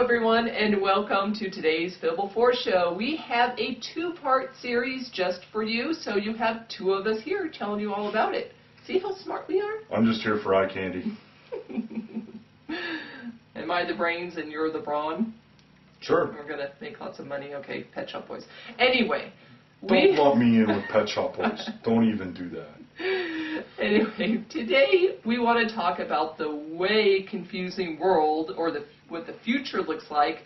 everyone, and welcome to today's Phibble4 show. We have a two-part series just for you, so you have two of us here telling you all about it. See how smart we are? I'm just here for eye candy. Am I the brains and you're the brawn? Sure. We're going to make lots of money. Okay, Pet Shop Boys. Anyway. Don't lump me in with Pet Shop Boys. Don't even do that. Anyway, today we want to talk about the way confusing world, or what the future looks like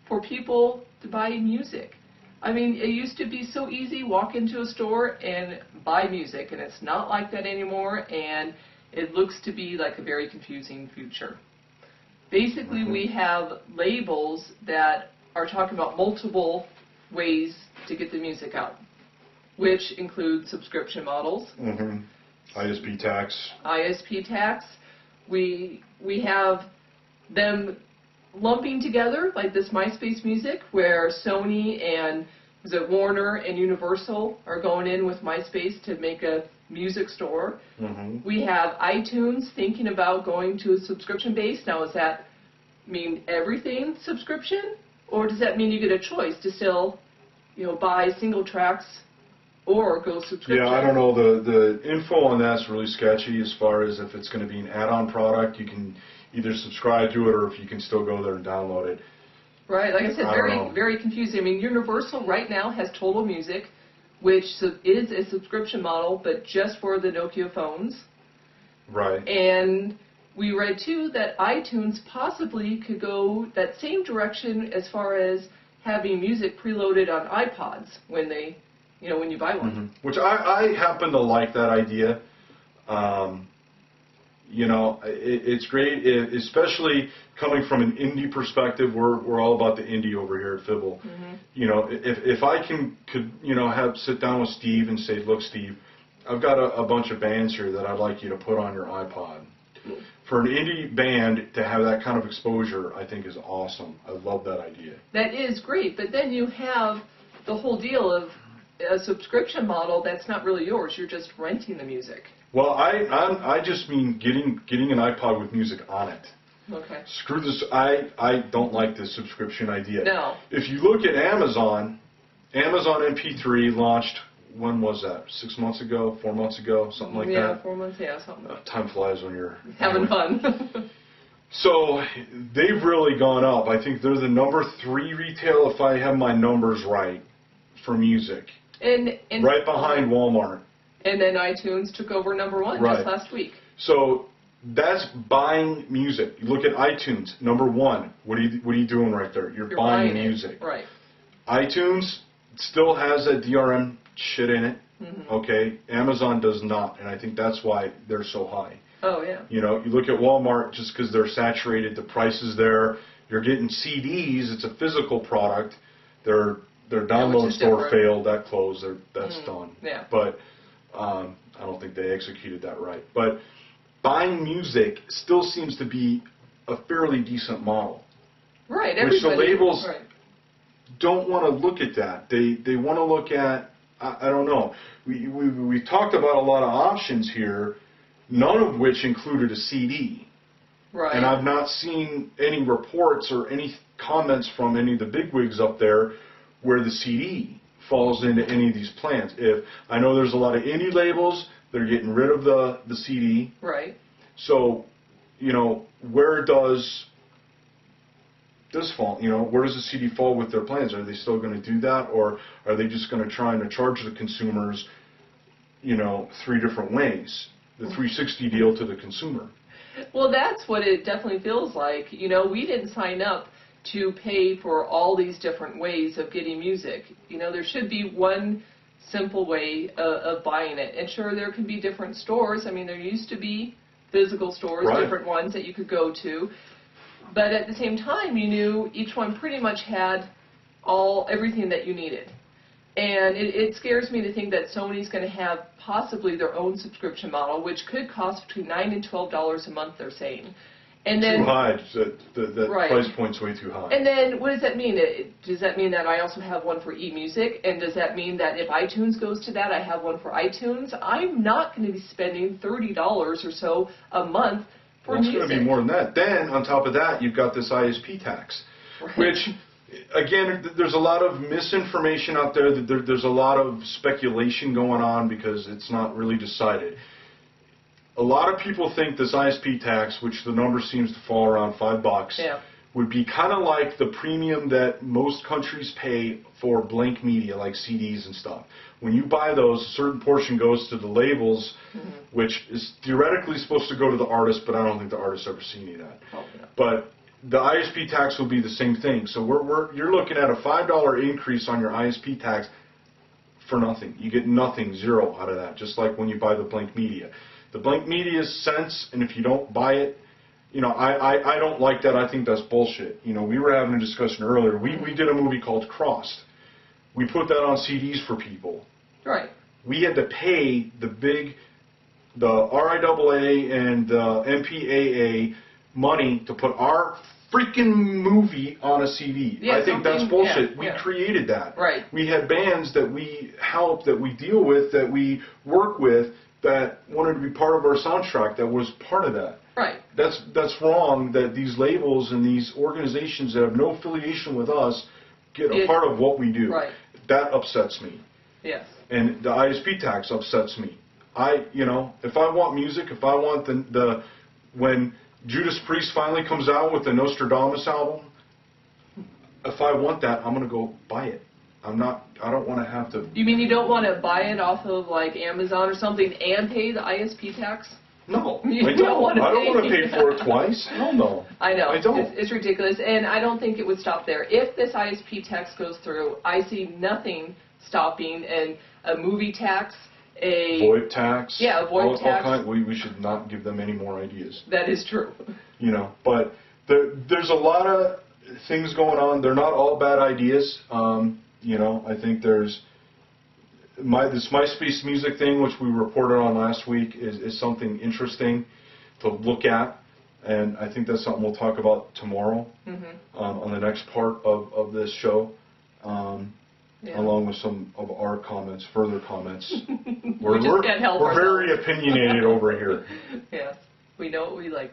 for people to buy music. I mean, it used to be so easy, walk into a store and buy music, and it's not like that anymore, and it looks to be like a very confusing future. Basically, we have labels that are talking about multiple ways to get the music out, which include subscription models. ISP tax. ISP tax. We have them lumping together, like this MySpace Music, where Sony and is it Warner and Universal are going in with MySpace to make a music store. We have iTunes thinking about going to a subscription base. Now, does that mean everything subscription, or does that mean you get a choice to still, buy single tracks or go subscription? Yeah, I don't know. The info on that's really sketchy as far as if it's going to be an add-on product. You can either subscribe to it or if you can still go there and download it. Right, like I said, very confusing. I mean, Universal right now has Total Music, which is a subscription model, but just for the Nokia phones. Right. And we read, too, that iTunes possibly could go that same direction as far as having music preloaded on iPods when they, when you buy one. Which I happen to like that idea. It's great, especially coming from an indie perspective. We're all about the indie over here at Phibble. If I could sit down with Steve and say, look, Steve, I've got a bunch of bands here that I'd like you to put on your iPod. For an indie band to have that kind of exposure, I think is awesome. I love that idea. That is great, but then you have the whole deal of a subscription model that's not really yours. You're just renting the music. Well, I just mean getting an iPod with music on it. Okay. Screw this. I don't like this subscription idea. No. If you look at Amazon MP3 launched, when was that? 6 months ago? 4 months ago? Something like that? Yeah, 4 months, yeah, something. Time flies when you're having fun. So they've really gone up. I think they're the number 3 retail, if I have my numbers right, for music. And right behind Walmart. And then iTunes took over number 1 just last week. So that's buying music. You look at iTunes, number 1. What are you doing right there? You're buying music. Right. iTunes still has that DRM shit in it. Okay. Amazon does not, and I think that's why they're so high. Oh yeah. You look at Walmart, just because they're saturated, the price is there. You're getting CDs. It's a physical product. Their download store failed. That closed. That's done. Yeah. But I don't think they executed that right. But buying music still seems to be a fairly decent model. Right. Which the labels don't want to look at that. They want to look at, I don't know. We talked about a lot of options here, none of which included a CD. Right. And I've not seen any reports or any comments from any of the bigwigs up there where the CD falls into any of these plans. If I know there's a lot of indie labels, they're getting rid of the CD. Right. So, where does this fall? Where does the CD fall with their plans? Are they still going to do that, or are they just going to try and charge the consumers, 3 different ways? The 360 deal to the consumer. Well, that's what it definitely feels like. We didn't sign up to pay for all these different ways of getting music. There should be one simple way of buying it. And sure, there can be different stores. I mean, there used to be physical stores, different ones that you could go to. But at the same time, you knew each one pretty much had everything that you needed. And it scares me to think that Sony's going to have possibly their own subscription model, which could cost between $9 and $12 a month, they're saying. And then, too high. The price point's way too high. And then what does that mean? Does that mean that I also have one for eMusic? And does that mean that if iTunes goes to that, I have one for iTunes? I'm not going to be spending $30 or so a month for music. It's going to be more than that. Then, on top of that, you've got this ISP tax. Right. Which, again, there's a lot of misinformation out there. There's a lot of speculation going on because it's not really decided. A lot of people think this ISP tax, which the number seems to fall around $5, Yeah. would be kind of like the premium that most countries pay for blank media, like CDs and stuff. When you buy those, a certain portion goes to the labels, which is theoretically supposed to go to the artist, but I don't think the artist's ever seen any of that. Oh, yeah. But the ISP tax will be the same thing. So you're looking at a $5 increase on your ISP tax for nothing. You get nothing, zero out of that, just like when you buy the blank media. The blank media is cents, and if you don't buy it, you know, I don't like that. I think that's bullshit. You know, we were having a discussion earlier. We did a movie called Crossed. We put that on CDs for people. Right. We had to pay the RIAA and the MPAA money to put our freaking movie on a CD. Yeah, I think that's bullshit. Yeah, we yeah. created that. Right. We had bands that we help, that we deal with, that we work with, that wanted to be part of our soundtrack, that was part of that. Right. That's wrong that these labels and these organizations that have no affiliation with us get a part of what we do. Right. That upsets me. Yes. And the ISP tax upsets me. You know, if I want music, if I want when Judas Priest finally comes out with the Nostradamus album, if I want that, I'm going to go buy it. I don't want to have to. You mean you don't want to buy it off of like Amazon or something and pay the ISP tax? No, You I don't. don't want to I don't want to pay pay for it twice. Hell no. I know. I don't. It's ridiculous, and I don't think it would stop there. If this ISP tax goes through, I see nothing stopping a movie tax, a VoIP tax. Yeah, a VoIP tax. We should not give them any more ideas. That is true. You know, but there's a lot of things going on. They're not all bad ideas. You know, I think there's this MySpace music thing, which we reported on last week, is something interesting to look at, and I think that's something we'll talk about tomorrow on the next part of this show, along with some of our comments, further comments. We just can't help we're ourselves. very opinionated over here. Yeah, we know what we like.